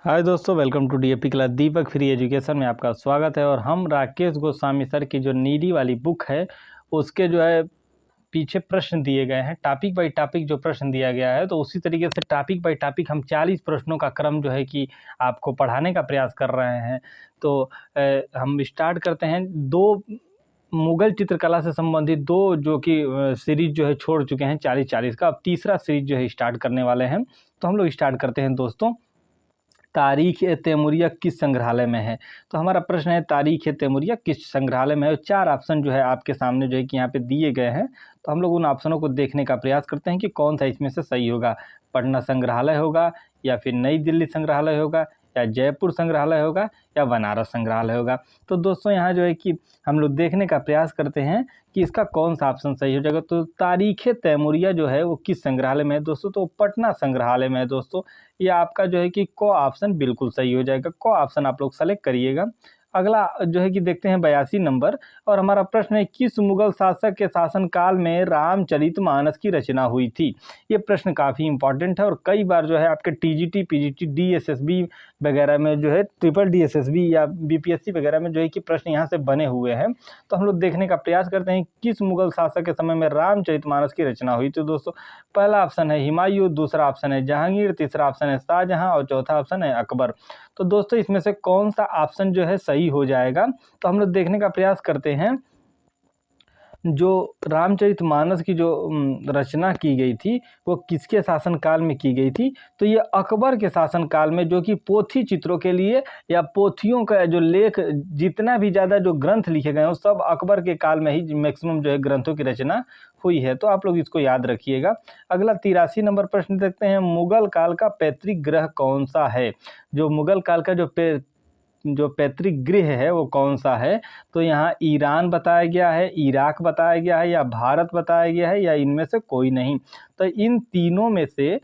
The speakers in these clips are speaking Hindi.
हाय दोस्तों, welcome to DAP class Deepak free education में आपका स्वागत है। और हम राकेश गोस्वामी सर की जो नीली वाली बुक है उसके जो है पीछे प्रश्न दिए गए हैं, टॉपिक बाय टॉपिक जो प्रश्न दिया गया है, तो उसी तरीके से टॉपिक बाय टॉपिक हम 40 प्रश्नों का क्रम जो है कि आपको पढ़ाने का प्रयास कर रहे हैं। तो हम स्टार्ट करते हैं। दो मुगल चित्रकला से संबंधित दो जो कि सीरीज जो है छोड़ चुके हैं 40-40 का, अब तीसरा सीरीज जो है स्टार्ट करने वाले हैं। तो हम लोग स्टार्ट करते हैं दोस्तों। तारीख ए तैमूरिया किस संग्रहालय में है? तो हमारा प्रश्न है तारीख ए तैमूरिया किस संग्रहालय में है। 4 ऑप्शन जो है आपके सामने जो है कि यहाँ पे दिए गए हैं, तो हम लोग उन ऑप्शनों को देखने का प्रयास करते हैं कि कौन सा इसमें से सही होगा। पटना संग्रहालय होगा, या फिर नई दिल्ली संग्रहालय होगा, या जयपुर संग्रहालय होगा, या बनारस संग्रहालय होगा। तो दोस्तों यहाँ जो है कि हम लोग देखने का प्रयास करते हैं कि इसका कौन सा ऑप्शन सही हो जाएगा। तो तारीख तैमूरिया जो है वो किस संग्रहालय में है दोस्तों? तो पटना संग्रहालय में है दोस्तों। ये आपका जो है कि को ऑप्शन बिल्कुल सही हो जाएगा। को ऑप्शन आप लोग सेलेक्ट करिएगा। अगला जो है कि देखते हैं 82 नंबर, और हमारा प्रश्न है किस मुगल शासक के शासनकाल में रामचरितमानस की रचना हुई थी? ये प्रश्न काफ़ी इंपॉर्टेंट है और कई बार जो है आपके टीजीटी, पीजीटी, डीएसएसबी वगैरह में जो है ट्रिपल डीएसएसबी या बीपीएससी वगैरह में जो है कि प्रश्न यहाँ से बने हुए हैं। तो हम लोग देखने का प्रयास करते हैं किस मुगल शासक के समय में रामचरितमानस की रचना हुई। तो दोस्तों पहला ऑप्शन है हुमायूं, दूसरा ऑप्शन है जहांगीर, तीसरा ऑप्शन है शाहजहां और चौथा ऑप्शन है अकबर। तो दोस्तों इसमें से कौन सा ऑप्शन जो है सही हो जाएगा? तो हम लोग देखने का प्रयास करते हैं। जो रामचरितमानस की जो रचना की गई थी वो किसके शासनकाल में की गई थी? तो ये अकबर के शासनकाल में, जो कि पोथी चित्रों के लिए या पोथियों का जो लेख, जितना भी ज़्यादा जो ग्रंथ लिखे गए हैं वो सब अकबर के काल में ही मैक्सिमम जो है ग्रंथों की रचना हुई है। तो आप लोग इसको याद रखिएगा। अगला 83 नंबर प्रश्न देखते हैं। मुगल काल का पैतृक ग्रह कौन सा है? जो मुगल काल का जो पैतृक गृह है वो कौन सा है? तो यहाँ ईरान बताया गया है, इराक बताया गया है, या भारत बताया गया है, या इनमें से कोई नहीं। तो इन तीनों में से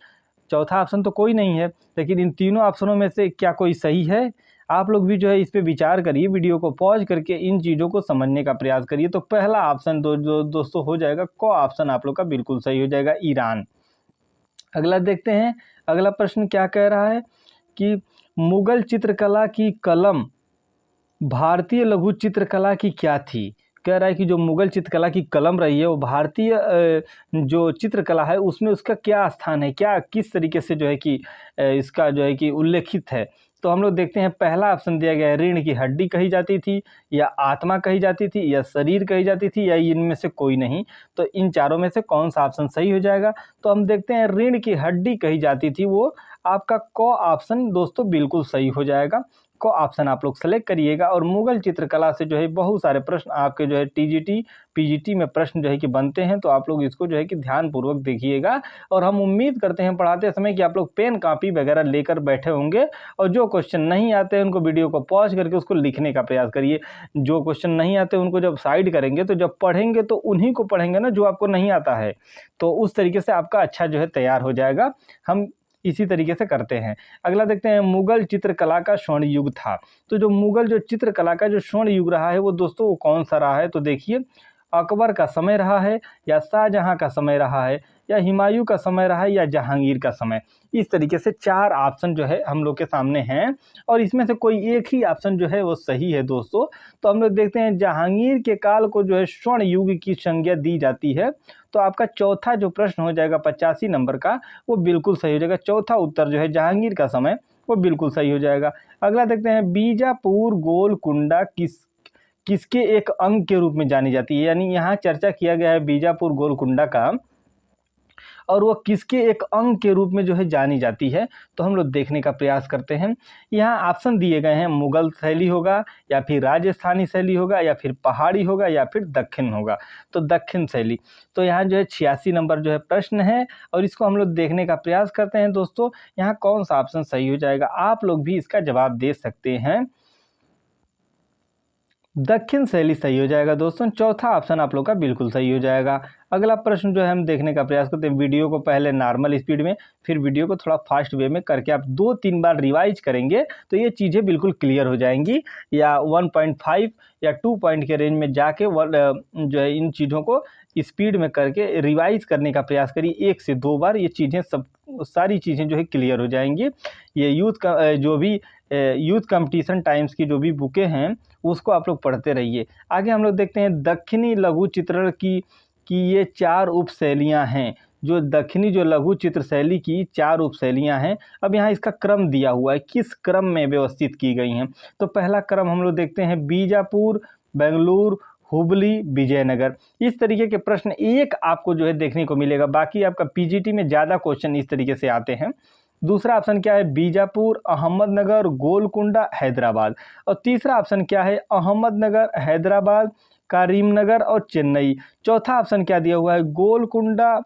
चौथा ऑप्शन तो कोई नहीं है, लेकिन इन तीनों ऑप्शनों में से क्या कोई सही है? आप लोग भी जो है इस पे विचार करिए, वीडियो को पॉज करके इन चीज़ों को समझने का प्रयास करिए। तो पहला ऑप्शन दोस्तों हो जाएगा, को ऑप्शन आप लोग का बिल्कुल सही हो जाएगा, ईरान। अगला देखते हैं। अगला प्रश्न क्या कह रहा है कि मुगल चित्रकला की कलम भारतीय लघु चित्रकला की क्या थी? कह रहा है कि जो मुगल चित्रकला की कलम रही है वो भारतीय जो चित्रकला है उसमें उसका क्या स्थान है, क्या किस तरीके से जो है कि इसका जो है कि उल्लेखित है। तो हम लोग देखते हैं। पहला ऑप्शन दिया गया है रीढ़ की हड्डी कही जाती थी, या आत्मा कही जाती थी, या शरीर कही जाती थी, या इनमें से कोई नहीं। तो इन चारों में से कौन सा ऑप्शन सही हो जाएगा? तो हम देखते हैं रीढ़ की हड्डी कही जाती थी, वो आपका को ऑप्शन दोस्तों बिल्कुल सही हो जाएगा। को ऑप्शन आप लोग सेलेक्ट करिएगा। और मुगल चित्रकला से जो है बहुत सारे प्रश्न आपके जो है टीजीटी, पीजीटी में प्रश्न जो है कि बनते हैं, तो आप लोग इसको जो है कि ध्यानपूर्वक देखिएगा। और हम उम्मीद करते हैं पढ़ाते समय कि आप लोग पेन कापी वगैरह लेकर बैठे होंगे, और जो क्वेश्चन नहीं आते हैं उनको वीडियो को पॉज करके उसको लिखने का प्रयास करिए। जो क्वेश्चन नहीं आते उनको जब साइड करेंगे तो जब पढ़ेंगे तो उन्हीं को पढ़ेंगे ना जो आपको नहीं आता है, तो उस तरीके से आपका अच्छा जो है तैयार हो जाएगा। हम इसी तरीके से करते हैं। अगला देखते हैं। मुगल चित्रकला का स्वर्ण युग था। तो जो मुगल जो चित्रकला का जो स्वर्ण युग रहा है वो दोस्तों वो कौन सा रहा है? तो देखिए, अकबर का समय रहा है, या शाहजहां का समय रहा है, या हुमायूं का समय रहा है, या जहांगीर का समय। इस तरीके से 4 ऑप्शन जो है हम लोग के सामने हैं, और इसमें से कोई एक ही ऑप्शन जो है वो सही है दोस्तों। तो हम लोग देखते हैं जहांगीर के काल को जो है स्वर्ण युग की संज्ञा दी जाती है। तो आपका चौथा जो प्रश्न हो जाएगा 85 नंबर का, वो बिल्कुल सही हो जाएगा। चौथा उत्तर जो है जहांगीर का समय, वो बिल्कुल सही हो जाएगा। अगला देखते हैं। बीजापुर गोलकुंडा किसके एक अंग के रूप में जानी जाती है? यानी यहाँ चर्चा किया गया है बीजापुर गोलकुंडा का, और वो किसके एक अंग के रूप में जो है जानी जाती है। तो हम लोग देखने का प्रयास करते हैं। यहाँ ऑप्शन दिए गए हैं, मुगल शैली होगा, या फिर राजस्थानी शैली होगा, या फिर पहाड़ी होगा, या फिर दक्षिण होगा। तो दक्षिण शैली। तो यहाँ जो है 86 नंबर जो है प्रश्न है, और इसको हम लोग देखने का प्रयास करते हैं दोस्तों। यहाँ कौन सा ऑप्शन सही हो जाएगा? आप लोग भी इसका जवाब दे सकते हैं। दक्षिण शैली सही हो जाएगा दोस्तों। चौथा ऑप्शन आप लोग का बिल्कुल सही हो जाएगा। अगला प्रश्न जो है हम देखने का प्रयास करते हैं। वीडियो को पहले नॉर्मल स्पीड में, फिर वीडियो को थोड़ा फास्ट वे में करके आप 2-3 बार रिवाइज करेंगे तो ये चीज़ें बिल्कुल क्लियर हो जाएंगी, या 1.5 या 2 पॉइंट के रेंज में जाके जो है इन चीज़ों को स्पीड में करके रिवाइज करने का प्रयास करिए 1 से 2 बार। ये चीज़ें सब सारी चीज़ें जो है क्लियर हो जाएंगी। ये यूथ का जो भी यूथ कंपटीशन टाइम्स की जो भी बुकें हैं उसको आप लोग पढ़ते रहिए। आगे हम लोग देखते हैं दक्षिणी लघु चित्रण की ये 4 उपशैलियाँ हैं। जो दक्षिणी जो लघु चित्र शैली की 4 उपशैलियाँ हैं, अब यहाँ इसका क्रम दिया हुआ है, किस क्रम में व्यवस्थित की गई हैं। तो पहला क्रम हम लोग देखते हैं बीजापुर, बेंगलुरु, हुबली, विजयनगर। इस तरीके के प्रश्न एक आपको जो है देखने को मिलेगा। बाकी आपका पीजीटी में ज़्यादा क्वेश्चन इस तरीके से आते हैं। दूसरा ऑप्शन क्या है, बीजापुर, अहमदनगर, गोलकुंडा, हैदराबाद। और तीसरा ऑप्शन क्या है, अहमदनगर, हैदराबाद, करीमनगर और चेन्नई। चौथा ऑप्शन क्या दिया हुआ है, गोलकुंडा,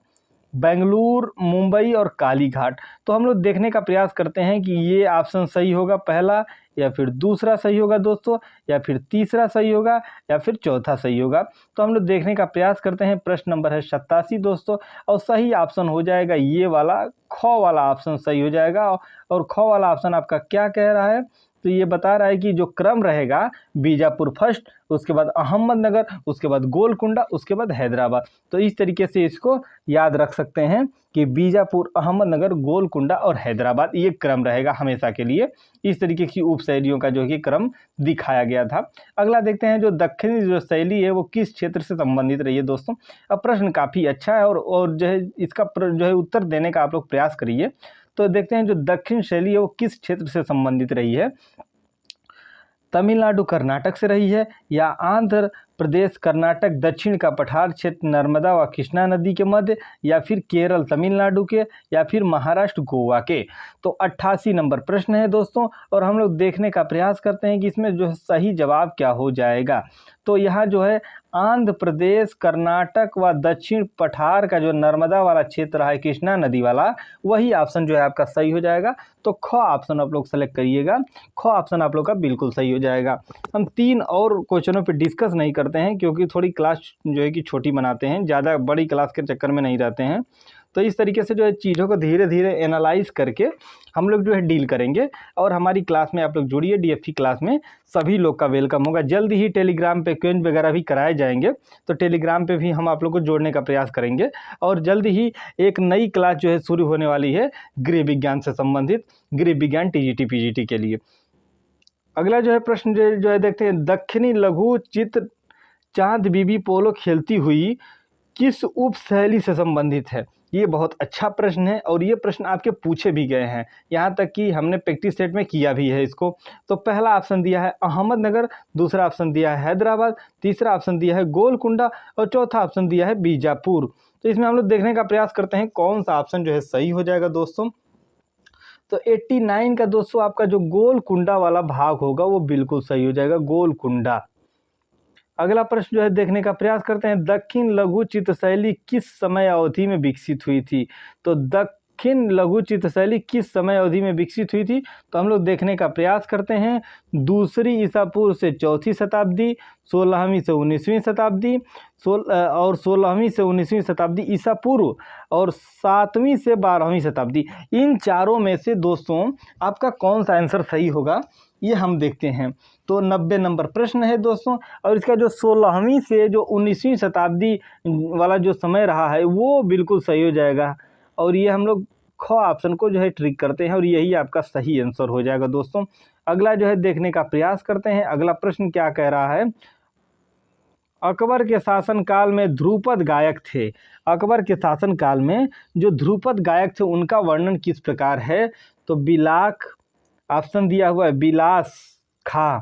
बेंगलुरु, मुंबई और कालीघाट। तो हम लोग देखने का प्रयास करते हैं कि ये ऑप्शन सही होगा पहला, या फिर दूसरा सही होगा दोस्तों, या फिर तीसरा सही होगा, या फिर चौथा सही होगा। तो हम लोग देखने का प्रयास करते हैं। प्रश्न नंबर है 87 दोस्तों, और सही ऑप्शन हो जाएगा ये वाला, ख वाला ऑप्शन सही हो जाएगा। और ख वाला ऑप्शन आपका क्या कह रहा है, तो ये बता रहा है कि जो क्रम रहेगा, बीजापुर फर्स्ट, उसके बाद अहमदनगर, उसके बाद गोलकुंडा, उसके बाद हैदराबाद। तो इस तरीके से इसको याद रख सकते हैं कि बीजापुर, अहमदनगर, गोलकुंडा और हैदराबाद ये क्रम रहेगा हमेशा के लिए। इस तरीके की उपशैलियों का जो है क्रम दिखाया गया था। अगला देखते हैं, जो दक्षिणी जो शैली है वो किस क्षेत्र से संबंधित रही है दोस्तों। अब प्रश्न काफ़ी अच्छा है और जो है इसका जो है उत्तर देने का आप लोग प्रयास करिए। तो देखते हैं जो दक्षिण शैली है वो किस क्षेत्र से संबंधित रही है। तमिलनाडु कर्नाटक से रही है, या आंध्र प्रदेश कर्नाटक दक्षिण का पठार क्षेत्र नर्मदा व कृष्णा नदी के मध्य, या फिर केरल तमिलनाडु के, या फिर महाराष्ट्र गोवा के। तो 88 नंबर प्रश्न है दोस्तों, और हम लोग देखने का प्रयास करते हैं कि इसमें जो सही जवाब क्या हो जाएगा। तो यहाँ जो है आंध्र प्रदेश कर्नाटक व दक्षिण पठार का जो नर्मदा वाला क्षेत्र है, कृष्णा नदी वाला, वही ऑप्शन जो है आपका सही हो जाएगा। तो ख ऑप्शन आप लोग सेलेक्ट करिएगा, ख ऑप्शन आप लोग का बिल्कुल सही हो जाएगा। हम 3 और क्वेश्चनों पे डिस्कस नहीं करते हैं क्योंकि थोड़ी क्लास जो है कि छोटी बनाते हैं, ज़्यादा बड़ी क्लास के चक्कर में नहीं रहते हैं। तो इस तरीके से जो है चीज़ों को धीरे धीरे एनालाइज करके हम लोग जो है डील करेंगे। और हमारी क्लास में आप लोग जुड़िए, डीएफटी क्लास में सभी लोग का वेलकम होगा। जल्द ही टेलीग्राम पे क्विज वगैरह भी कराए जाएंगे, तो टेलीग्राम पे भी हम आप लोग को जोड़ने का प्रयास करेंगे। और जल्द ही एक नई क्लास जो है शुरू होने वाली है गृह विज्ञान से संबंधित, गृह विज्ञान टीजीटी पीजीटी के लिए। अगला जो है प्रश्न जो है देखते हैं, दक्षिणी लघु चित्र चांद बीबी पोलो खेलती हुई किस उपशैली से संबंधित है। ये बहुत अच्छा प्रश्न है और ये प्रश्न आपके पूछे भी गए हैं, यहाँ तक कि हमने प्रैक्टिस सेट में किया भी है इसको। तो पहला ऑप्शन दिया है अहमदनगर, दूसरा ऑप्शन दिया है हैदराबाद, तीसरा ऑप्शन दिया है गोलकुंडा और चौथा ऑप्शन दिया है बीजापुर। तो इसमें हम लोग देखने का प्रयास करते हैं कौन सा ऑप्शन जो है सही हो जाएगा दोस्तों। तो 89 का दोस्तों आपका जो गोलकुंडा वाला भाग होगा वो बिल्कुल सही हो जाएगा, गोलकुंडा। अगला प्रश्न जो है देखने का प्रयास करते हैं, दक्षिण लघु चित्र शैली किस समय अवधि में विकसित हुई थी। तो दक्षिण लघु चित्र शैली किस समय अवधि में विकसित हुई थी, तो हम लोग देखने का प्रयास करते हैं। दूसरी ईसा पूर्व से चौथी शताब्दी, 16वीं से 19वीं शताब्दी, और 16वीं से 19वीं शताब्दी ईसा पूर्व, और 7वीं से 12वीं शताब्दी। इन चारों में से दोस्तों आपका कौन सा आंसर सही होगा ये हम देखते हैं। तो 90 नंबर प्रश्न है दोस्तों, और इसका जो 16वीं से जो 19वीं शताब्दी वाला जो समय रहा है वो बिल्कुल सही हो जाएगा। और ये हम लोग ख ऑप्शन को जो है ट्रिक करते हैं और यही आपका सही आंसर हो जाएगा दोस्तों। अगला जो है देखने का प्रयास करते हैं, अगला प्रश्न क्या कह रहा है। अकबर के शासनकाल में ध्रुपद गायक थे। अकबर के शासनकाल में जो ध्रुपद गायक थे उनका वर्णन किस प्रकार है। तो बिलाख ऑप्शन दिया हुआ है, बिलास खां,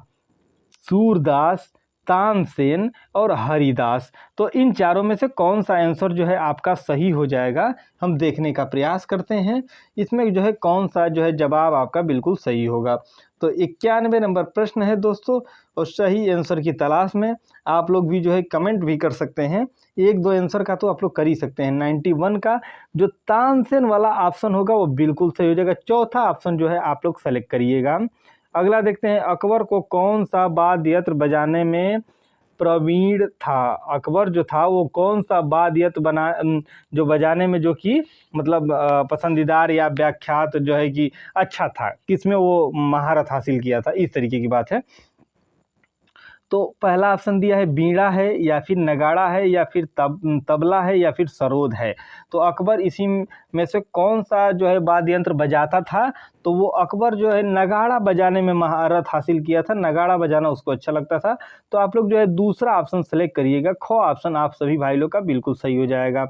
सूरदास, तानसेन और हरिदास। तो इन चारों में से कौन सा आंसर जो है आपका सही हो जाएगा हम देखने का प्रयास करते हैं। इसमें जो है कौन सा जो है जवाब आपका बिल्कुल सही होगा। तो 91 नंबर प्रश्न है दोस्तों, और सही आंसर की तलाश में आप लोग भी जो है कमेंट भी कर सकते हैं। 1-2 आंसर का तो आप लोग कर ही सकते हैं। 91 का जो तानसेन वाला ऑप्शन होगा वो बिल्कुल सही हो जाएगा। चौथा ऑप्शन जो है आप लोग सेलेक्ट करिएगा। अगला देखते हैं, अकबर को कौन सा वाद्य यंत्र बजाने में प्रवीण था। अकबर जो था वो कौन सा वाद्य यंत्र जो बजाने में जो कि मतलब पसंदीदार या व्याख्यात जो है कि अच्छा था, किसमें वो महारत हासिल किया था, इस तरीके की बात है। तो तो पहला ऑप्शन दिया है बीड़ा है, या फिर नगाड़ा है, या फिर तबला है, या फिर सरोद है। तो अकबर इसी में से कौन सा जो है वाद्य यंत्र बजाता था? तो वो अकबर जो है नगाड़ा बजाने में महारत हासिल किया था, नगाड़ा बजाना उसको अच्छा लगता था। तो आप लोग जो है दूसरा ऑप्शन सेलेक्ट करिएगा, ख ऑप्शन आप सभी भाई लोग का बिल्कुल सही हो जाएगा।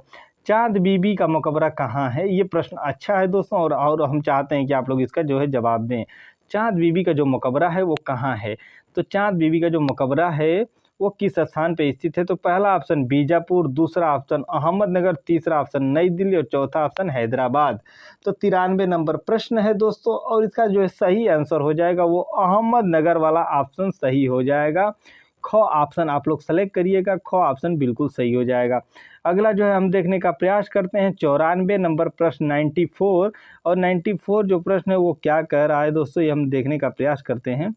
चांद बीबी का मकबरा कहाँ है? ये प्रश्न अच्छा है दोस्तों, और हम चाहते हैं कि आप लोग इसका जो है जवाब दें। चांद बीबी का जो मकबरा है वो कहाँ है? तो चांद बीबी का जो मकबरा है वो किस स्थान पे स्थित है? तो पहला ऑप्शन बीजापुर, दूसरा ऑप्शन अहमदनगर, तीसरा ऑप्शन नई दिल्ली और चौथा ऑप्शन हैदराबाद। तो 93 नंबर प्रश्न है दोस्तों, और इसका जो है सही आंसर हो जाएगा वो अहमदनगर वाला ऑप्शन सही हो जाएगा। ख ऑप्शन आप लोग सेलेक्ट करिएगा, ख ऑप्शन बिल्कुल सही हो जाएगा। अगला जो है हम देखने का प्रयास करते हैं 94 नंबर प्रश्न 94, और 94 जो प्रश्न है वो क्या कह रहा है दोस्तों, ये हम देखने का प्रयास करते हैं।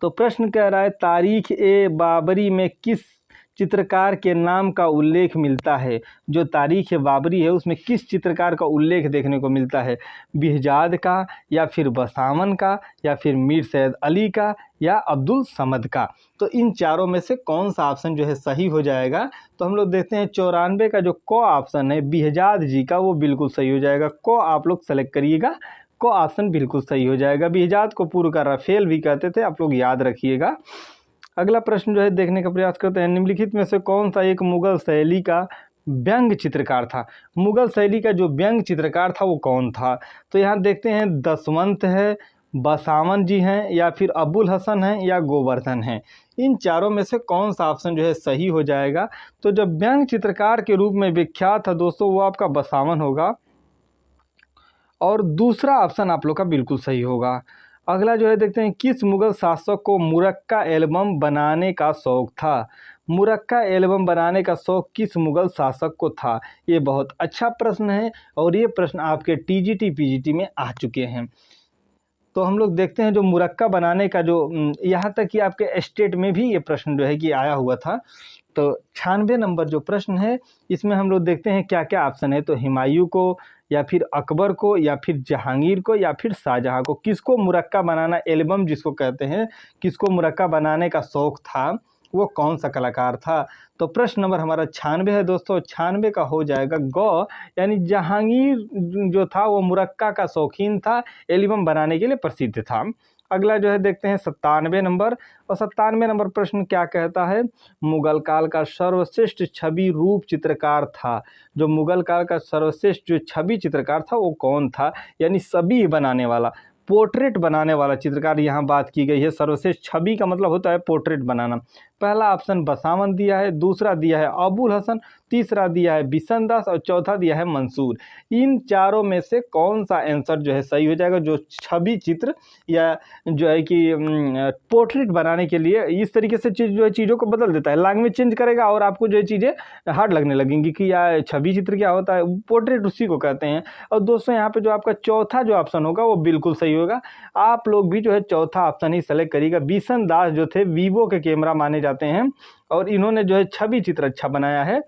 तो प्रश्न कह रहा है तारीख ए बाबरी में किस चित्रकार के नाम का उल्लेख मिलता है? जो तारीख बाबरी है उसमें किस चित्रकार का उल्लेख देखने को मिलता है? बिहजाद का, या फिर बसावन का, या फिर मीर सैयद अली का, या अब्दुल समद का? तो इन चारों में से कौन सा ऑप्शन जो है सही हो जाएगा? तो हम लोग देखते हैं 94 का जो क ऑप्शन है बिहजाद जी का, वो बिल्कुल सही हो जाएगा। क आप लोग सेलेक्ट करिएगा, को ऑप्शन बिल्कुल सही हो जाएगा। बिहजाद को पूर्व का राफेल भी कहते थे, आप लोग याद रखिएगा। अगला प्रश्न जो है देखने का प्रयास करते हैं, निम्नलिखित में से कौन सा एक मुगल शैली का व्यंग चित्रकार था? मुगल शैली का जो व्यंग चित्रकार था वो कौन था? तो यहाँ देखते हैं दसवंत है, बसावन जी हैं, या फिर अबुल हसन हैं, या गोवर्धन हैं। इन चारों में से कौन सा ऑप्शन जो है सही हो जाएगा? तो जब व्यंग चित्रकार के रूप में विख्यात था दोस्तों वो आपका बसावन होगा, और दूसरा ऑप्शन आप लोग का बिल्कुल सही होगा। अगला जो है देखते हैं किस मुगल शासक को मुरक्का एल्बम बनाने का शौक था? मुरक्का एल्बम बनाने का शौक किस मुगल शासक को था? ये बहुत अच्छा प्रश्न है, और ये प्रश्न आपके टीजीटी पीजीटी में आ चुके हैं। तो हम लोग देखते हैं जो मुरक्का बनाने का जो यहाँ तक कि आपके स्टेट में भी ये प्रश्न जो है कि आया हुआ था। तो 96 नंबर जो प्रश्न है इसमें हम लोग देखते हैं क्या क्या ऑप्शन है। तो हुमायूं को, या फिर अकबर को, या फिर जहांगीर को, या फिर शाहजहां को, किसको मुरक्का बनाना एल्बम जिसको कहते हैं, किसको मुरक्का बनाने का शौक था, वो कौन सा कलाकार था? तो प्रश्न नंबर हमारा 96 है दोस्तों, 96 का हो जाएगा ग, यानी जहांगीर जो था वो मुरक्का का शौकीन था, एल्बम बनाने के लिए प्रसिद्ध था। अगला जो है देखते हैं 97 नंबर, और 97 नंबर प्रश्न क्या कहता है? मुगल काल का सर्वश्रेष्ठ छवि रूप चित्रकार था। जो मुगल काल का सर्वश्रेष्ठ जो छवि चित्रकार था वो कौन था? यानी छवि बनाने वाला, पोर्ट्रेट बनाने वाला चित्रकार यहाँ बात की गई है। सर्वश्रेष्ठ छवि का मतलब होता है पोर्ट्रेट बनाना। पहला ऑप्शन बसावन दिया है, दूसरा दिया है अबुल हसन, तीसरा दिया है बिशनदास, और चौथा दिया है मंसूर। इन चारों में से कौन सा आंसर जो है सही हो जाएगा? जो छवि चित्र या जो है कि पोर्ट्रेट बनाने के लिए इस तरीके से चीज़ जो है चीज़ों को बदल देता है, लैंग्वेज चेंज करेगा और आपको जो है चीज़ें हार्ड लगने लगेंगी कि या छवि चित्र क्या होता है, पोर्ट्रेट उसी को कहते हैं। और दोस्तों यहाँ पे जो आपका चौथा जो ऑप्शन होगा वो बिल्कुल सही होगा। आप लोग भी जो है चौथा ऑप्शन ही सेलेक्ट करिएगा। बिशनदास जो थे वीवो के कैमरा माने जाते हैं, और इन्होंने जो है छवि चित्र अच्छा बनाया है,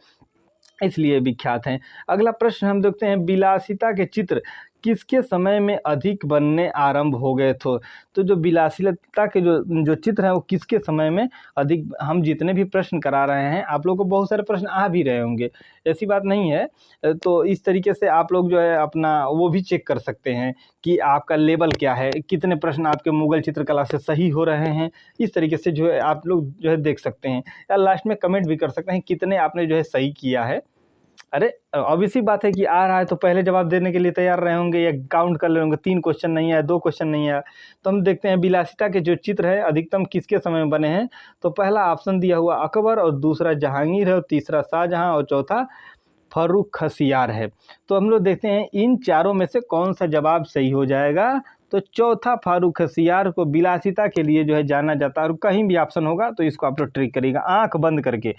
इसलिए विख्यात हैं। अगला प्रश्न हम देखते हैं विलासिता के चित्र किसके समय में अधिक बनने आरंभ हो गए थे? तो जो विलासिता के जो चित्र हैं वो किसके समय में अधिक, हम जितने भी प्रश्न करा रहे हैं आप लोगों को बहुत सारे प्रश्न आ भी रहे होंगे, ऐसी बात नहीं है। तो इस तरीके से आप लोग जो है अपना वो भी चेक कर सकते हैं कि आपका लेवल क्या है, कितने प्रश्न आपके मुगल चित्रकला से सही हो रहे हैं। इस तरीके से जो है आप लोग जो है देख सकते हैं, या लास्ट में कमेंट भी कर सकते हैं कितने आपने जो है सही किया है। अरे ऑब्वियसली बात है कि आ रहा है तो पहले जवाब देने के लिए तैयार रहे होंगे, या काउंट कर ले होंगे 3 क्वेश्चन नहीं आया, 2 क्वेश्चन नहीं आया। तो हम देखते हैं विलासिता के जो चित्र है अधिकतम किसके समय में बने हैं? तो पहला ऑप्शन दिया हुआ अकबर, और दूसरा जहांगीर है, और तीसरा शाहजहां, और चौथा फर्रुखसियार है। तो हम लोग देखते हैं इन चारों में से कौन सा जवाब सही हो जाएगा? तो चौथा फर्रुखसियार को विलासिता के लिए जो है जाना जाता है, और कहीं भी ऑप्शन होगा तो इसको आप लोग ट्रिक करिएगा आंख बंद करके।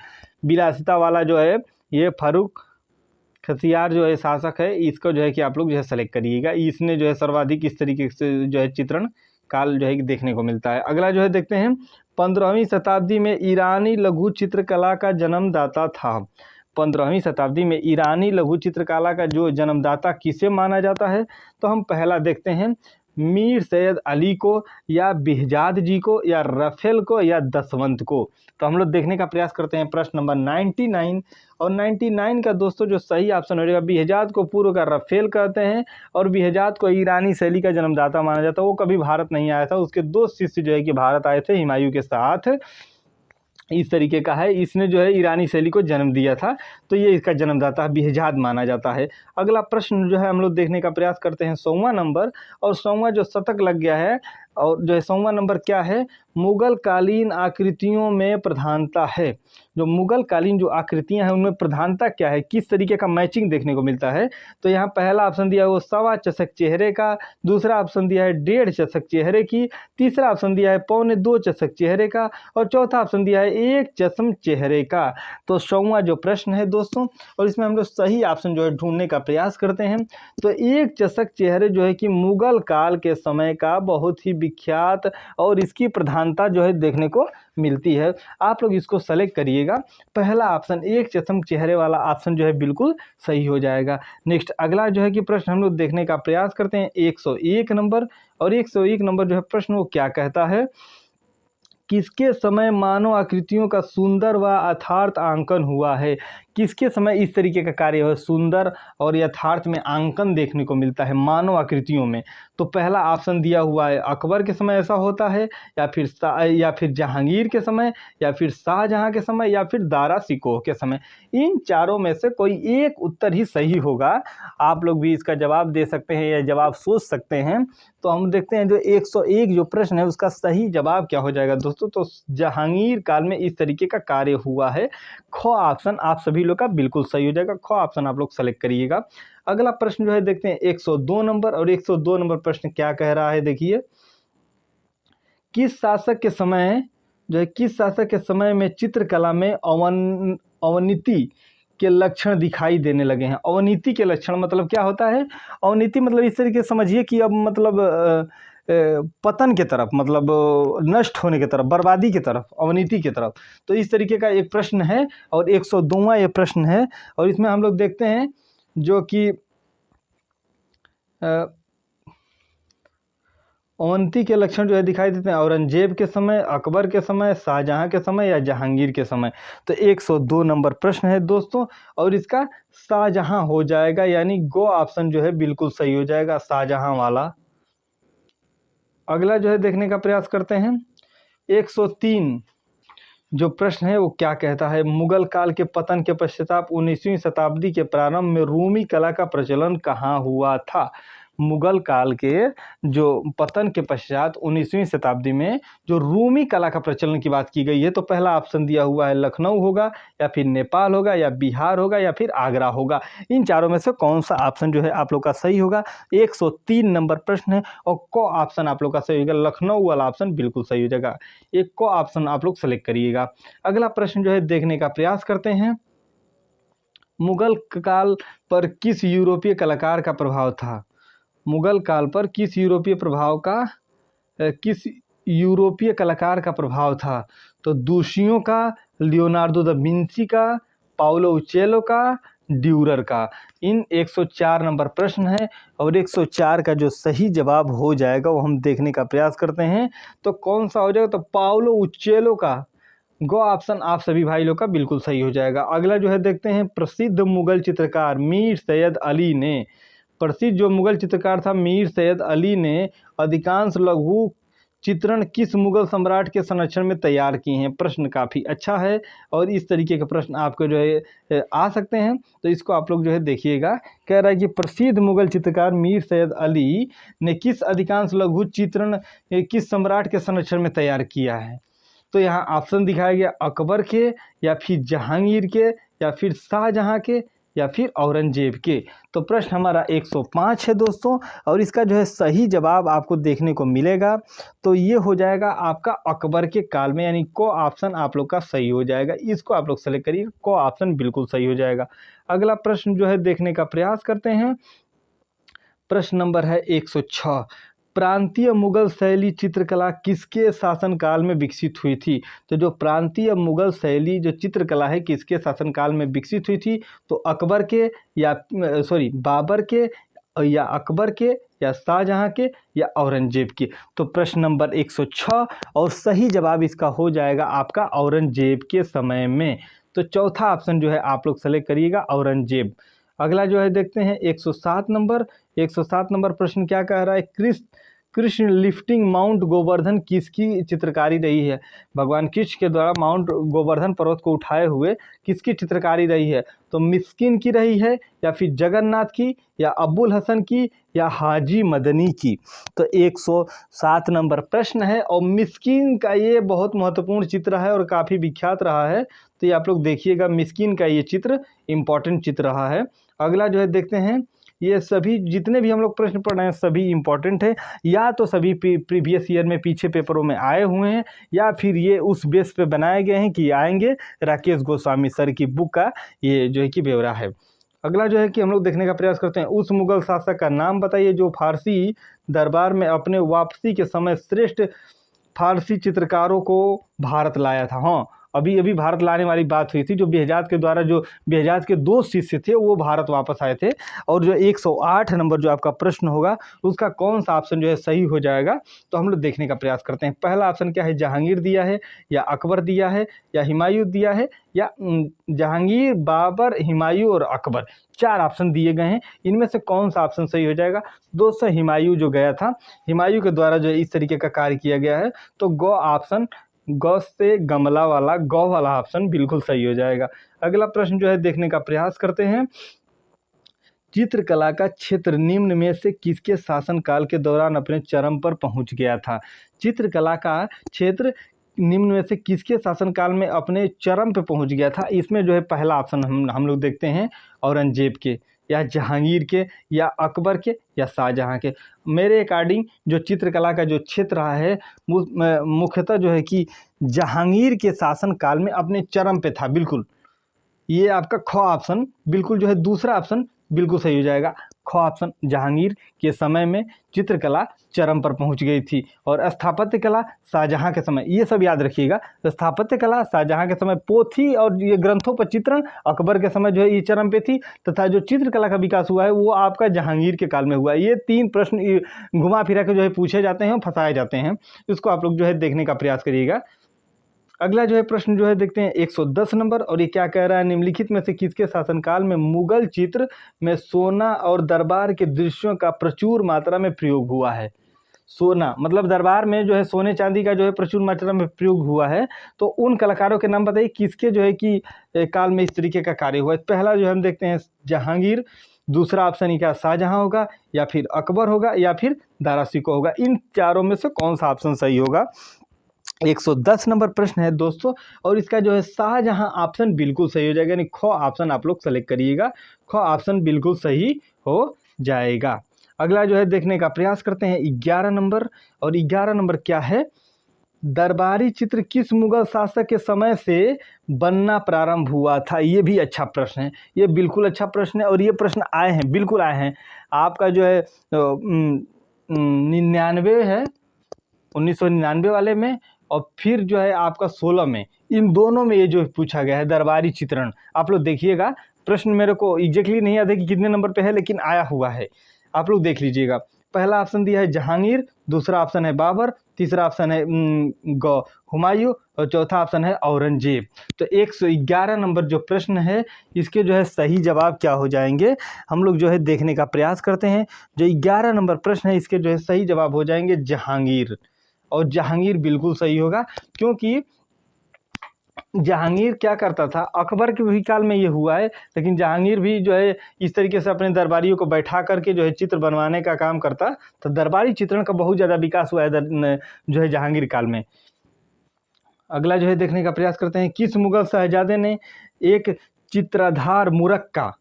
विलासिता वाला जो है ये फर्रुखसियार जो है शासक है, इसको जो है कि आप लोग जो है सेलेक्ट करिएगा। इसने जो है सर्वाधिक इस तरीके से जो है चित्रण काल जो है देखने को मिलता है। अगला जो है देखते हैं 15वीं शताब्दी में ईरानी लघु चित्रकला का जन्मदाता था। 15वीं शताब्दी में ईरानी लघु चित्रकला का जो जन्मदाता किसे माना जाता है? तो हम पहला देखते हैं मीर सैयद अली को, या बिहजाद जी को, या रफेल को, या दसवंत को? तो हम लोग देखने का प्रयास करते हैं प्रश्न नंबर 99। और 99 का दोस्तों जो सही ऑप्शन हो जाएगा, बिहजाद को पूर्व का रफेल कहते हैं, और बिहजाद को ईरानी शैली का जन्मदाता माना जाता है। वो कभी भारत नहीं आया था, उसके 2 शिष्य जो है कि भारत आए थे हुमायूं के साथ। इस तरीके का है, इसने जो है ईरानी शैली को जन्म दिया था, तो ये इसका जन्मदाता बिहजाद माना जाता है। अगला प्रश्न जो है हम लोग देखने का प्रयास करते हैं 100वां नंबर, और 100वां जो शतक लग गया है, और जो है 100वां नंबर क्या है, मुगल कालीन आकृतियों में प्रधानता है। जो मुगल कालीन जो आकृतियां हैं उनमें प्रधानता क्या है, किस तरीके का मैचिंग देखने को मिलता है? तो यहाँ पहला ऑप्शन दिया है वो 1.25 चषक चेहरे का, दूसरा ऑप्शन दिया है 1.5 चषक चेहरे की, तीसरा ऑप्शन दिया है 1.25 चषक चेहरे का, और चौथा ऑप्शन दिया है 1 चश्म चेहरे का। तो 100वां जो प्रश्न है दोस्तों, और इसमें हम लोग सही ऑप्शन जो है ढूंढने का प्रयास करते हैं। तो 1 चषक चेहरे जो है कि मुगल काल के समय का बहुत ही विख्यात और इसकी प्रधानता जो है देखने को मिलती है। आप लोग इसको सेलेक्ट करिएगा, पहला ऑप्शन 1 चश्म चेहरे वाला ऑप्शन जो है बिल्कुल सही हो जाएगा। नेक्स्ट अगला जो है कि प्रश्न हम लोग देखने का प्रयास करते हैं 101 नंबर, और 101 नंबर जो है प्रश्न वो क्या कहता है, किसके समय मानव आकृतियों का सुंदर व यथार्थ आंकन हुआ है? किसके समय इस तरीके का कार्य है, सुंदर और यथार्थ में आंकन देखने को मिलता है मानव आकृतियों में? तो पहला ऑप्शन दिया हुआ है अकबर के समय ऐसा होता है, या फिर जहांगीर के समय, या फिर शाहजहां के समय, या फिर दारा सिकोह के समय। इन चारों में से कोई एक उत्तर ही सही होगा। आप लोग भी इसका जवाब दे सकते हैं या जवाब सोच सकते हैं। तो हम देखते हैं जो 101 जो प्रश्न है उसका सही जवाब क्या हो जाएगा दोस्तों। तो जहांगीर काल में इस तरीके का कार्य हुआ है। ख ऑप्शन आप सभी लोग का बिल्कुल सही हो जाएगा, ख ऑप्शन आप लोग सेलेक्ट करिएगा। अगला प्रश्न जो है देखते हैं 102 नंबर, और 102 नंबर प्रश्न क्या कह रहा है देखिए, किस शासक के समय में चित्रकला में अवनीति के लक्षण दिखाई देने लगे हैं? अवनीति के लक्षण मतलब क्या होता है? अवनीति मतलब इस तरीके से समझिए कि अब मतलब पतन के तरफ, मतलब नष्ट होने की तरफ, बर्बादी की तरफ, अवनीति की तरफ। तो इस तरीके का एक प्रश्न है, और 102वां ये प्रश्न है। और इसमें हम लोग देखते हैं जो कि अवंती के लक्षण जो है दिखाई देते हैं औरंगजेब के समय, अकबर के समय, शाहजहां के समय, या जहांगीर के समय। तो 102 नंबर प्रश्न है दोस्तों, और इसका शाहजहां हो जाएगा, यानी गो ऑप्शन जो है बिल्कुल सही हो जाएगा, शाहजहां वाला। अगला जो है देखने का प्रयास करते हैं 103 जो प्रश्न है वो क्या कहता है, मुगल काल के पतन के पश्चात 19वीं शताब्दी के प्रारंभ में रूमी कला का प्रचलन कहाँ हुआ था? मुगल काल के जो पतन के पश्चात 19वीं शताब्दी में जो रूमी कला का प्रचलन की बात की गई है, तो पहला ऑप्शन दिया हुआ है लखनऊ होगा, या फिर नेपाल होगा, या बिहार होगा, या फिर आगरा होगा। इन चारों में से कौन सा ऑप्शन जो है आप लोग का सही होगा? 103 नंबर प्रश्न है, और को ऑप्शन आप लोग का सही होगा, लखनऊ वाला ऑप्शन बिल्कुल सही हो जाएगा। एक को ऑप्शन आप लोग सेलेक्ट करिएगा। अगला प्रश्न जो है देखने का प्रयास करते हैं, मुगल काल पर किस यूरोपीय कलाकार का प्रभाव था? मुगल काल पर किस यूरोपीय कलाकार का प्रभाव था? तो दूसियों का, लियोनार्डो दा विंची का, पाउलो उचेलो का, ड्यूरर का। इन 104 नंबर प्रश्न है, और 104 का जो सही जवाब हो जाएगा वो हम देखने का प्रयास करते हैं। तो कौन सा हो जाएगा? तो पाउलो उचेलो का गो ऑप्शन आप सभी भाई लोग का बिल्कुल सही हो जाएगा। अगला जो है देखते हैं, प्रसिद्ध मुगल चित्रकार मीर सैयद अली ने, प्रसिद्ध जो मुगल चित्रकार था मीर सैयद अली ने अधिकांश लघु चित्रण किस मुगल सम्राट के संरक्षण में तैयार किए हैं? प्रश्न काफ़ी अच्छा है, और इस तरीके के प्रश्न आपको जो है आ सकते हैं। तो इसको आप लोग जो है देखिएगा। कह रहा है कि प्रसिद्ध मुगल चित्रकार मीर सैयद अली ने किस अधिकांश लघु चित्रण किस सम्राट के संरक्षण में तैयार किया है? तो यहाँ ऑप्शन दिखाया गया अकबर के, या फिर जहांगीर के, या फिर शाहजहां के, या फिर औरंगजेब के। तो प्रश्न हमारा 105 है दोस्तों, और इसका जो है सही जवाब आपको देखने को मिलेगा। तो ये हो जाएगा आपका अकबर के काल में, यानी को ऑप्शन आप लोग का सही हो जाएगा। इसको आप लोग सेलेक्ट करिए, को ऑप्शन बिल्कुल सही हो जाएगा। अगला प्रश्न जो है देखने का प्रयास करते हैं, प्रश्न नंबर है 106, प्रांतीय मुगल शैली चित्रकला किसके शासनकाल में विकसित हुई थी? तो जो प्रांतीय मुगल शैली जो चित्रकला है किसके शासनकाल में विकसित हुई थी? तो अकबर के, या बाबर के, और या अकबर के, या शाहजहां के, या औरंगजेब के। तो प्रश्न नंबर 106 और सही जवाब इसका हो जाएगा आपका औरंगजेब के समय में। तो चौथा ऑप्शन जो है आप लोग सेलेक्ट करिएगा, औरंगजेब। अगला जो है देखते हैं 107 नंबर। 107 नंबर प्रश्न क्या कह रहा है, कृष्ण लिफ्टिंग माउंट गोवर्धन किसकी चित्रकारी रही है। भगवान कृष्ण के द्वारा माउंट गोवर्धन पर्वत को उठाए हुए किसकी चित्रकारी रही है। तो मिस्किन की रही है, या फिर जगन्नाथ की, या अब्बुल हसन की, या हाजी मदनी की। तो 107 नंबर प्रश्न है, और मिस्किन का ये बहुत महत्वपूर्ण चित्र है और काफ़ी विख्यात रहा है। तो ये आप लोग देखिएगा, मिस्किन का ये चित्र इम्पॉर्टेंट चित्र रहा है। अगला जो है देखते हैं, ये सभी जितने भी हम लोग प्रश्न पढ़ रहे हैं सभी इम्पॉर्टेंट है, या तो सभी प्रीवियस ईयर में पीछे पेपरों में आए हुए हैं, या फिर ये उस बेस पे बनाए गए हैं कि आएंगे। राकेश गोस्वामी सर की बुक का ये जो है कि ब्यौरा है। अगला जो है कि हम लोग देखने का प्रयास करते हैं, उस मुगल शासक का नाम बताइए जो फारसी दरबार में अपने वापसी के समय श्रेष्ठ फारसी चित्रकारों को भारत लाया था। हाँ, अभी अभी भारत लाने वाली बात हुई थी, जो बेहजाद के द्वारा, जो बेहजाद के 2 शिष्य थे वो भारत वापस आए थे। और जो 108 नंबर जो आपका प्रश्न होगा उसका कौन सा ऑप्शन जो है सही हो जाएगा, तो हम लोग देखने का प्रयास करते हैं। पहला ऑप्शन क्या है, जहांगीर दिया है, या अकबर दिया है, या हुमायूं दिया है, या जहांगीर, बाबर, हुमायूं और अकबर। 4 ऑप्शन दिए गए हैं, इनमें से कौन सा ऑप्शन सही हो जाएगा। दोस्तों हुमायूं जो गया था, हुमायूं के द्वारा जो इस तरीके का कार्य किया गया है, तो गौ ऑप्शन, गौ से गमला वाला गौ वाला ऑप्शन बिल्कुल सही हो जाएगा। अगला प्रश्न जो है देखने का प्रयास करते हैं, चित्रकला का क्षेत्र निम्न में से किसके शासनकाल के दौरान अपने चरम पर पहुंच गया था। चित्रकला का क्षेत्र निम्न में से किसके शासनकाल में अपने चरम पे पहुंच गया था। इसमें जो है पहला ऑप्शन हम लोग देखते हैं, औरंगजेब के, या जहांगीर के, या अकबर के, या शाहजहां के। मेरे अकॉर्डिंग जो चित्रकला का जो क्षेत्र रहा है मुख्यतः जो है कि जहांगीर के शासनकाल में अपने चरम पे था। बिल्कुल ये आपका ख ऑप्शन बिल्कुल जो है दूसरा ऑप्शन बिल्कुल सही हो जाएगा। ख ऑप्शन, जहांगीर के समय में चित्रकला चरम पर पहुंच गई थी। और स्थापत्य कला शाहजहां के समय, ये सब याद रखिएगा, स्थापत्य कला शाहजहां के समय, पोथी और ये ग्रंथों पर चित्रण अकबर के समय जो है ये चरम पे थी, तथा जो चित्रकला का विकास हुआ है वो आपका जहांगीर के काल में हुआ है। ये 3 प्रश्न घुमा फिरा के जो है पूछे जाते हैं, फंसाए जाते हैं, इसको आप लोग जो है देखने का प्रयास करिएगा। अगला जो है प्रश्न जो है देखते हैं 110 नंबर, और ये क्या कह रहा है, निम्नलिखित में से किसके शासनकाल में मुगल चित्र में सोना और दरबार के दृश्यों का प्रचुर मात्रा में प्रयोग हुआ है। सोना मतलब दरबार में जो है सोने चांदी का जो है प्रचुर मात्रा में प्रयोग हुआ है। तो उन कलाकारों के नाम बताइए किसके जो है कि काल में इस तरीके का कार्य हुआ है। पहला जो हम देखते हैं जहांगीर, दूसरा ऑप्शन ही क्या शाहजहां होगा, या फिर अकबर होगा, या फिर दारा शिकोह होगा। इन चारों में से कौन सा ऑप्शन सही होगा। 110 नंबर प्रश्न है दोस्तों, और इसका जो है शाहजहां ऑप्शन बिल्कुल सही हो जाएगा, यानी ख ऑप्शन आप लोग सेलेक्ट करिएगा, ख ऑप्शन बिल्कुल सही हो जाएगा। अगला जो है देखने का प्रयास करते हैं 11 नंबर, और 11 नंबर क्या है, दरबारी चित्र किस मुगल शासक के समय से बनना प्रारंभ हुआ था। ये भी अच्छा प्रश्न है, ये बिल्कुल अच्छा प्रश्न है, और ये प्रश्न आए हैं, बिल्कुल आए हैं। आपका जो है 99 है, 1999 वाले में, और फिर जो है आपका 16 में, इन दोनों में ये जो पूछा गया है दरबारी चित्रण। आप लोग देखिएगा, प्रश्न मेरे को एग्जैक्टली नहीं याद है कि कितने नंबर पे है, लेकिन आया हुआ है, आप लोग देख लीजिएगा। पहला ऑप्शन दिया है जहांगीर, दूसरा ऑप्शन है बाबर, तीसरा ऑप्शन है हुमायूं, और चौथा ऑप्शन है औरंगजेब। तो 111 नंबर जो प्रश्न है इसके जो है सही जवाब क्या हो जाएंगे, हम लोग जो है देखने का प्रयास करते हैं। जो 11 नंबर प्रश्न है इसके जो है सही जवाब हो जाएंगे जहांगीर, और जहांगीर बिल्कुल सही होगा, क्योंकि जहांगीर क्या करता था, अकबर के भी काल में ये हुआ है, लेकिन जहांगीर भी जो है इस तरीके से अपने दरबारियों को बैठा करके जो है चित्र बनवाने का काम करता। तो दरबारी चित्रण का बहुत ज़्यादा विकास हुआ है जो है जहांगीर काल में। अगला जो है देखने का प्रयास करते हैं, किस मुगल शहजादे ने एक चित्राधार मुरक्का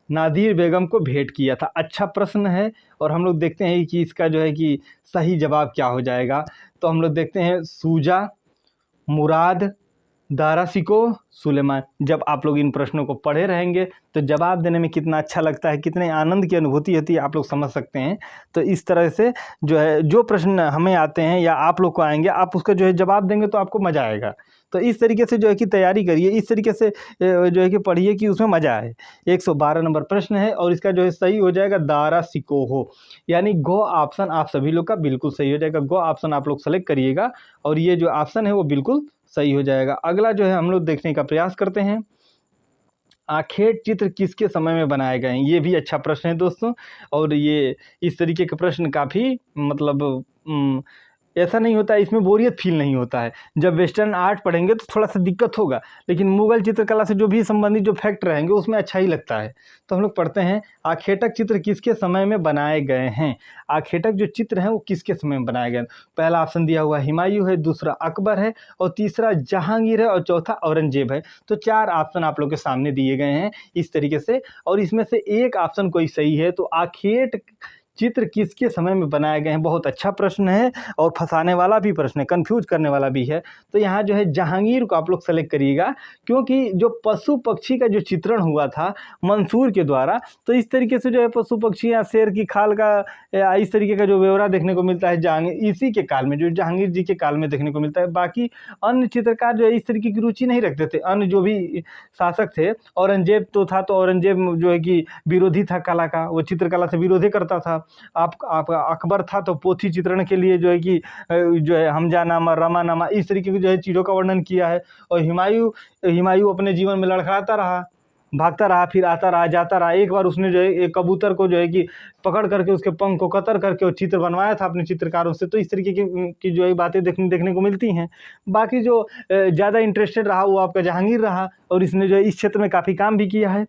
नादिर बेगम को भेंट किया था। अच्छा प्रश्न है, और हम लोग देखते हैं कि इसका जो है कि सही जवाब क्या हो जाएगा। तो हम लोग देखते हैं, सूजा, मुराद, दारा सिको सुलेमान। जब आप लोग इन प्रश्नों को पढ़े रहेंगे तो जवाब देने में कितना अच्छा लगता है, कितने आनंद की अनुभूति होती है, आप लोग समझ सकते हैं। तो इस तरह से जो है जो प्रश्न हमें आते हैं या आप लोग को आएंगे, आप उसका जो है जवाब देंगे तो आपको मज़ा आएगा। तो इस तरीके से जो है कि तैयारी करिए, इस तरीके से जो है कि पढ़िए कि उसमें मज़ा आए। 112 नंबर प्रश्न है और इसका जो है सही हो जाएगा दारा सिको हो, यानी गो ऑप्शन आप सभी लोग का बिल्कुल सही हो जाएगा। गो ऑप्शन आप लोग सेलेक्ट करिएगा और ये जो ऑप्शन है वो बिल्कुल सही हो जाएगा। अगला जो है हम लोग देखने का प्रयास करते हैं, आखेट चित्र किसके समय में बनाए गए हैं। ये भी अच्छा प्रश्न है दोस्तों, और ये इस तरीके के प्रश्न काफ़ी मतलब ऐसा नहीं होता है, इसमें बोरियत फील नहीं होता है। जब वेस्टर्न आर्ट पढ़ेंगे तो थोड़ा सा दिक्कत होगा, लेकिन मुगल चित्रकला से जो भी संबंधित जो फैक्ट रहेंगे उसमें अच्छा ही लगता है। तो हम लोग पढ़ते हैं, आखेटक चित्र किसके समय में बनाए गए हैं। आखेटक जो चित्र हैं वो किसके समय में बनाए गए हैं। पहला ऑप्शन दिया हुआ हुमायूं है, दूसरा अकबर है, और तीसरा जहांगीर है, और चौथा औरंगजेब है। तो 4 ऑप्शन आप लोग के सामने दिए गए हैं इस तरीके से, और इसमें से एक ऑप्शन कोई सही है। तो आखेट चित्र किसके समय में बनाए गए हैं, बहुत अच्छा प्रश्न है और फंसाने वाला भी प्रश्न है, कंफ्यूज करने वाला भी है। तो यहाँ जो है जहांगीर को आप लोग सेलेक्ट करिएगा, क्योंकि जो पशु पक्षी का जो चित्रण हुआ था मंसूर के द्वारा, तो इस तरीके से जो है पशु पक्षी या शेर की खाल का इस तरीके का जो ब्यौरा देखने को मिलता है जहांगीर इसी के काल में, जो जहांगीर जी के काल में देखने को मिलता है। बाकी अन्य चित्रकार जो है इस तरीके की रुचि नहीं रखते थे। अन्य जो भी शासक थे, औरंगजेब तो था, तो औरंगजेब जो है कि विरोधी था कला का, वो चित्रकला से विरोधी करता था। आप अकबर था तो पोथी चित्रण के लिए जो है कि जो है हमजानामा, रमानामा, इस तरीके की जो है चीज़ों का वर्णन किया है। और हुमायूं अपने जीवन में लड़खड़ाता रहा, भागता रहा, फिर आता रहा, जाता रहा। एक बार उसने जो है एक कबूतर को जो है कि पकड़ करके उसके पंख को कतर करके वो चित्र बनवाया था अपने चित्रकारों से। तो इस तरीके की जो है बातें देखने को मिलती हैं। बाकी जो ज़्यादा इंटरेस्टेड रहा वो आपका जहांगीर रहा, और इसने जो है इस क्षेत्र में काफ़ी काम भी किया है।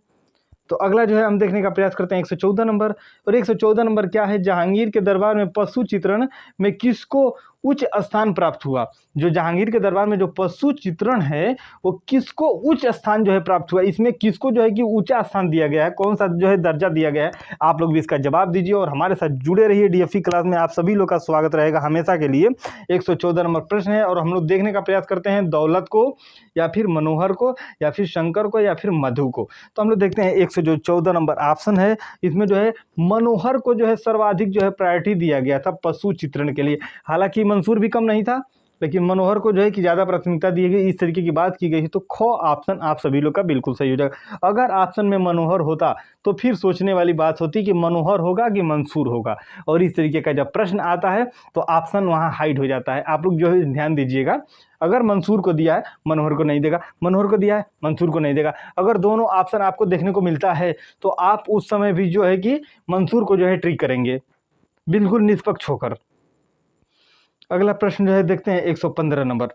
तो अगला जो है हम देखने का प्रयास करते हैं 114 नंबर, और 114 नंबर क्या है, जहांगीर के दरबार में पशु चित्रण में किसको उच्च स्थान प्राप्त हुआ। जो जहांगीर के दरबार में जो पशु चित्रण है वो किसको उच्च स्थान जो है प्राप्त हुआ, इसमें किसको जो है कि ऊंचा स्थान दिया गया है, कौन सा जो है दर्जा दिया गया है। आप लोग भी इसका जवाब दीजिए और हमारे साथ जुड़े रहिए। डीएफई क्लास में आप सभी लोग का स्वागत रहेगा हमेशा के लिए। 114 नंबर प्रश्न है और हम लोग देखने का प्रयास करते हैं दौलत को, या फिर मनोहर को, या फिर शंकर को, या फिर मधु को। तो हम लोग देखते हैं 114 नंबर ऑप्शन है, इसमें जो है मनोहर को जो है सर्वाधिक जो है प्रायोरिटी दिया गया था पशु चित्रण के लिए। हालांकि मंसूर भी कम नहीं था, लेकिन मनोहर को जो है कि ज़्यादा प्राथमिकता दी गई, इस तरीके की बात की गई है। तो ख ऑप्शन आप सभी लोग का बिल्कुल सही हो जाएगा। अगर ऑप्शन में मनोहर होता तो फिर सोचने वाली बात होती कि मनोहर होगा कि मंसूर होगा, और इस तरीके का जब प्रश्न आता है तो ऑप्शन वहाँ हाइड हो जाता है। आप लोग जो है ध्यान दीजिएगा, अगर मंसूर को दिया है मनोहर को नहीं देगा, मनोहर को दिया है मंसूर को नहीं देगा। अगर दोनों ऑप्शन आपको देखने को मिलता है तो आप उस समय भी जो है कि मंसूर को जो है ट्रिक करेंगे, बिल्कुल निष्पक्ष होकर। अगला प्रश्न जो है देखते हैं 115 नंबर।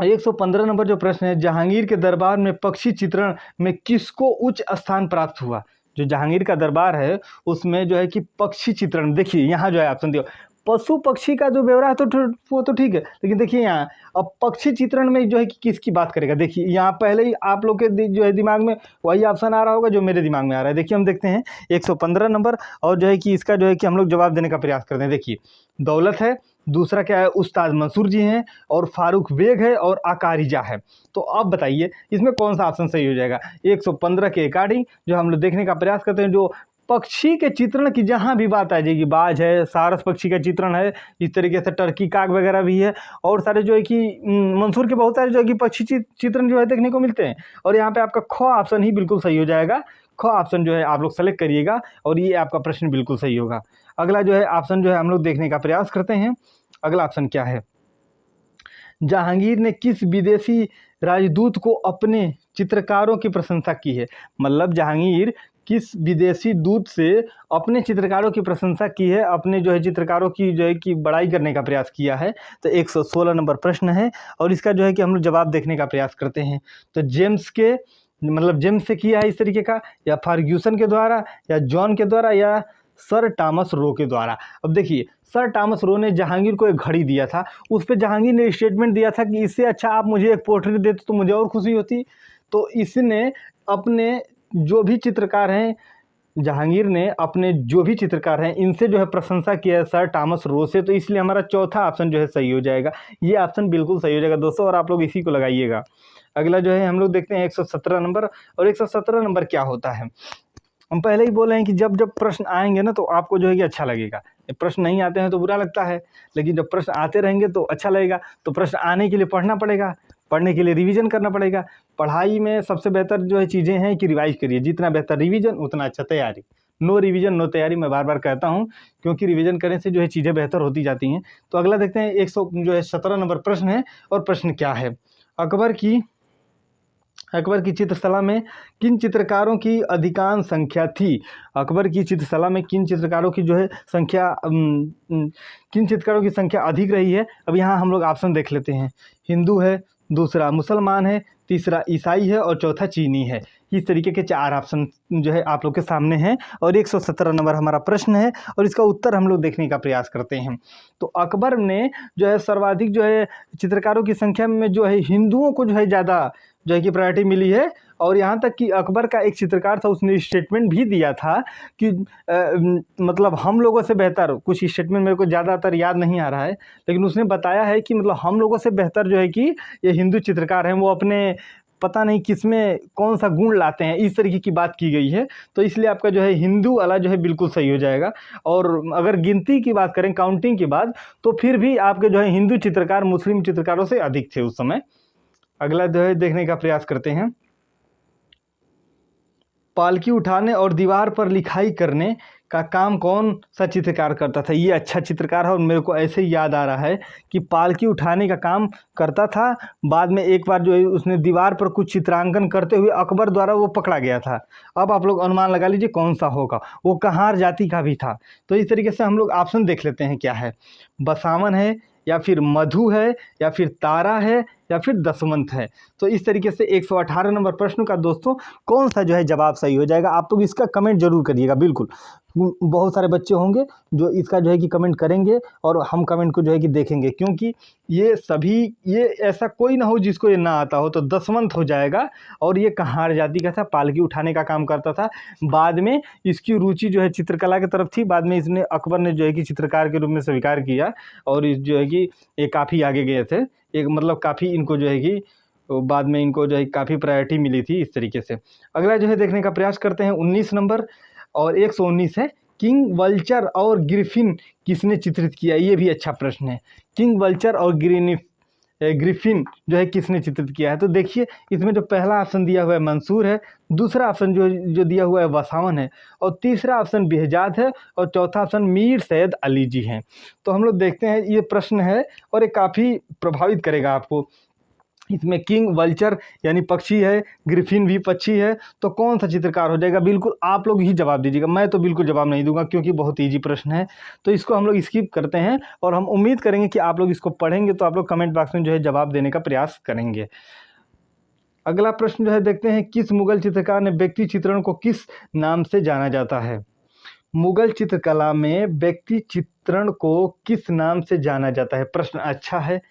115 नंबर जो प्रश्न है, जहांगीर के दरबार में पक्षी चित्रण में किसको उच्च स्थान प्राप्त हुआ। जो जहांगीर का दरबार है उसमें जो है कि पक्षी चित्रण, देखिए यहाँ जो है ऑप्शन दिया, पशु पक्षी का जो ब्यौरा है तो वो तो ठीक है, लेकिन देखिए यहाँ अब पक्षी चित्रण में जो है कि किसकी बात करेगा। देखिए यहाँ पहले ही आप लोग के जो है दिमाग में वही ऑप्शन आ रहा होगा जो मेरे दिमाग में आ रहा है। देखिए हम देखते हैं 115 नंबर, और जो है कि इसका जो है कि हम लोग जवाब देने का प्रयास करते हैं। देखिए दौलत है, दूसरा क्या है उस्ताद मंसूर जी हैं, और फारूक बेग है, और आकारिजा है। तो अब बताइए इसमें कौन सा ऑप्शन सही हो जाएगा। 115 के अकॉर्डिंग जो हम लोग देखने का प्रयास करते हैं, जो पक्षी के चित्रण की जहाँ भी बात आ जाएगी, बाज है, सारस पक्षी का चित्रण है, इस तरीके से टर्की काग वगैरह भी है, और सारे जो है कि मंसूर के बहुत सारे जो है कि पक्षी चित्रण जो है देखने को मिलते हैं। और यहाँ पे आपका ख ऑप्शन ही बिल्कुल सही हो जाएगा। ख ऑप्शन जो है आप लोग सेलेक्ट करिएगा और ये आपका प्रश्न बिल्कुल सही होगा। अगला जो है ऑप्शन जो है हम लोग देखने का प्रयास करते हैं। अगला ऑप्शन क्या है, जहांगीर ने किस विदेशी राजदूत को अपने चित्रकारों की प्रशंसा की है। मतलब जहांगीर किस विदेशी दूत से अपने चित्रकारों की प्रशंसा की है, अपने जो है चित्रकारों की जो है कि बड़ाई करने का प्रयास किया है। तो 116 नंबर प्रश्न है और इसका जो है कि हम लोग जवाब देखने का प्रयास करते हैं। तो जेम्स से किया है इस तरीके का, या फर्ग्यूसन के द्वारा, या जॉन के द्वारा, या सर टॉमस रो के द्वारा। अब देखिए सर टॉमस रो ने जहांगीर को एक घड़ी दिया था, उस पर जहांगीर ने स्टेटमेंट दिया था कि इससे अच्छा आप मुझे एक पोर्ट्रेट देते तो मुझे और खुशी होती। तो इसने अपने जो भी चित्रकार हैं जहांगीर ने अपने जो भी चित्रकार हैं इनसे जो है प्रशंसा किया है सर थॉमस रो से, तो इसलिए हमारा चौथा ऑप्शन जो है सही हो जाएगा। ये ऑप्शन बिल्कुल सही हो जाएगा दोस्तों, और आप लोग इसी को लगाइएगा। अगला जो है हम लोग देखते हैं 117 नंबर। और 117 नंबर क्या होता है, हम पहले ही बोले हैं कि जब जब प्रश्न आएंगे ना तो आपको जो है कि अच्छा लगेगा। प्रश्न नहीं आते हैं तो बुरा लगता है, लेकिन जब प्रश्न आते रहेंगे तो अच्छा लगेगा। तो प्रश्न आने के लिए पढ़ना पड़ेगा, पढ़ने के लिए रिवीजन करना पड़ेगा। पढ़ाई में सबसे बेहतर जो है चीज़ें हैं कि रिवाइज करिए, जितना बेहतर रिवीजन उतना अच्छा तैयारी। नो रिवीजन नो तैयारी, मैं बार बार कहता हूँ, क्योंकि रिवीजन करने से जो है चीज़ें बेहतर होती जाती हैं। तो अगला देखते हैं 117 नंबर प्रश्न है, और प्रश्न क्या है, अकबर की चित्रकला में किन चित्रकारों की अधिकांश संख्या थी। अकबर की चित्रकला में किन चित्रकारों की जो है संख्या किन चित्रकारों की संख्या अधिक रही है। अब यहाँ हम लोग ऑप्शन देख लेते हैं। हिंदू है, दूसरा मुसलमान है, तीसरा ईसाई है, और चौथा चीनी है। इस तरीके के 4 ऑप्शन जो है आप लोग के सामने हैं, और 117 नंबर हमारा प्रश्न है, और इसका उत्तर हम लोग देखने का प्रयास करते हैं। तो अकबर ने जो है सर्वाधिक जो है चित्रकारों की संख्या में जो है हिंदुओं को जो है ज़्यादा जो है कि प्रायोरिटी मिली है। और यहाँ तक कि अकबर का एक चित्रकार था, उसने स्टेटमेंट भी दिया था कि मतलब हम लोगों से बेहतर, कुछ स्टेटमेंट मेरे को ज़्यादातर याद नहीं आ रहा है, लेकिन उसने बताया है कि मतलब हम लोगों से बेहतर जो है कि ये हिंदू चित्रकार हैं, वो अपने पता नहीं किसमें कौन सा गुण लाते हैं, इस तरीके की बात की गई है। तो इसलिए आपका जो है हिंदू वाला जो है बिल्कुल सही हो जाएगा। और अगर गिनती की बात करें, काउंटिंग की बात, तो फिर भी आपके जो है हिंदू चित्रकार मुस्लिम चित्रकारों से अधिक थे उस समय। अगला जो है देखने का प्रयास करते हैं। पालकी उठाने और दीवार पर लिखाई करने का काम कौन सा चित्रकार करता था। ये अच्छा चित्रकार है, और मेरे को ऐसे ही याद आ रहा है कि पालकी उठाने का काम करता था। बाद में एक बार जो है उसने दीवार पर कुछ चित्रांकन करते हुए अकबर द्वारा वो पकड़ा गया था। अब आप लोग अनुमान लगा लीजिए कौन सा होगा, वो कहार जाति का भी था। तो इस तरीके से हम लोग ऑप्शन देख लेते हैं क्या है, बसावन है, या फिर मधु है, या फिर तारा है, या फिर दसवंत है। तो इस तरीके से 118 नंबर प्रश्न का दोस्तों कौन सा जो है जवाब सही हो जाएगा, आप लोग इसका कमेंट जरूर करिएगा। बिल्कुल बहुत सारे बच्चे होंगे जो इसका जो है कि कमेंट करेंगे, और हम कमेंट को जो है कि देखेंगे, क्योंकि ये सभी, ये ऐसा कोई ना हो जिसको ये ना आता हो। तो दसवंत हो जाएगा, और ये कहार जाति का था, पालकी उठाने का काम करता था। बाद में इसकी रुचि जो है चित्रकला की तरफ थी, बाद में इसने अकबर ने जो है कि चित्रकार के रूप में स्वीकार किया, और इस जो है कि ये काफ़ी आगे गए थे। एक मतलब काफ़ी इनको जो है कि बाद में इनको जो है काफ़ी प्रायोरिटी मिली थी इस तरीके से। अगला जो है देखने का प्रयास करते हैं 19 नंबर, और 119 है, किंग वल्चर और ग्रिफिन किसने चित्रित किया। ये भी अच्छा प्रश्न है, किंग वल्चर और ग्रिफिन जो है किसने चित्रित किया है। तो देखिए इसमें जो पहला ऑप्शन दिया हुआ है मंसूर है, दूसरा ऑप्शन जो दिया हुआ है वसावन है, और तीसरा ऑप्शन बेहजाद है, और चौथा ऑप्शन मीर सैयद अली जी हैं। तो हम लोग देखते हैं, ये प्रश्न है और ये काफ़ी प्रभावित करेगा आपको। इसमें किंग वल्चर यानी पक्षी है, ग्रिफिन भी पक्षी है, तो कौन सा चित्रकार हो जाएगा। बिल्कुल आप लोग ही जवाब दीजिएगा, मैं तो बिल्कुल जवाब नहीं दूंगा, क्योंकि बहुत ईजी प्रश्न है। तो इसको हम लोग स्किप करते हैं, और हम उम्मीद करेंगे कि आप लोग इसको पढ़ेंगे, तो आप लोग कमेंट बॉक्स में जो है जवाब देने का प्रयास करेंगे। अगला प्रश्न जो है देखते हैं, किस मुगल चित्रकार ने व्यक्ति चित्रण को किस नाम से जाना जाता है। मुगल चित्रकला में व्यक्ति चित्रण को किस नाम से जाना जाता है। प्रश्न अच्छा है,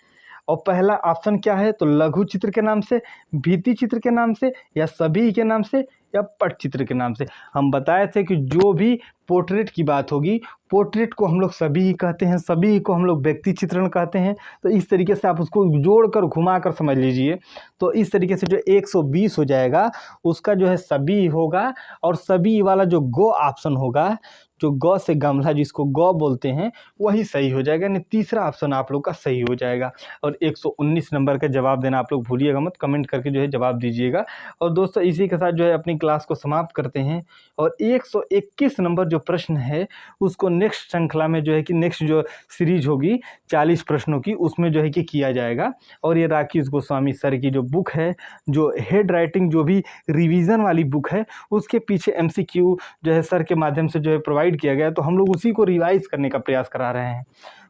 और पहला ऑप्शन क्या है, तो लघु चित्र के नाम से, भित्ति चित्र के नाम से, या सभी के नाम से, या पटचित्र के नाम से। हम बताए थे कि जो भी पोर्ट्रेट की बात होगी, पोर्ट्रेट को हम लोग सभी ही कहते हैं, सभी को हम लोग व्यक्ति चित्रण कहते हैं। तो इस तरीके से आप उसको जोड़कर घुमाकर समझ लीजिए। तो इस तरीके से जो 120 हो जाएगा, उसका जो है सभी होगा, और सभी वाला जो गो ऑप्शन होगा, जो गौ से गमला जिसको गौ बोलते हैं, वही सही हो जाएगा, यानी तीसरा ऑप्शन आप लोग का सही हो जाएगा। और 119 नंबर का जवाब देना आप लोग भूलिएगा मत, कमेंट करके जो है जवाब दीजिएगा। और दोस्तों इसी के साथ जो है अपनी क्लास को समाप्त करते हैं, और 121 नंबर जो प्रश्न है उसको नेक्स्ट श्रृंखला में जो है कि नेक्स्ट जो सीरीज होगी 40 प्रश्नों की, उसमें जो है कि किया जाएगा। और ये राकेश गोस्वामी सर की जो बुक है, जो हेड राइटिंग जो भी रिवीजन वाली बुक है, उसके पीछे MCQ जो है सर के माध्यम से जो है प्रोवाइड किया गया है। तो हम लोग उसी को रिवाइज करने का प्रयास करा रहे हैं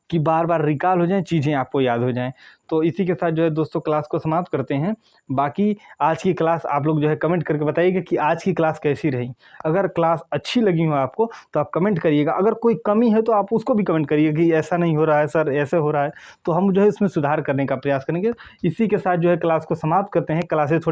कि बार बार रिकॉल हो जाएं, चीज़ें आपको याद हो जाएं। तो इसी के साथ जो है दोस्तों क्लास को समाप्त करते हैं। बाकी आज की क्लास आप लोग जो है कमेंट करके बताइएगा कि आज की क्लास कैसी रही। अगर क्लास अच्छी लगी हो आपको तो आप कमेंट करिएगा, अगर कोई कमी है तो आप उसको भी कमेंट करिएगा कि ऐसा नहीं हो रहा है सर, ऐसे हो रहा है, तो हम जो है इसमें सुधार करने का प्रयास करेंगे। इसी के साथ जो है क्लास को समाप्त करते हैं। क्लासेस थोड़ी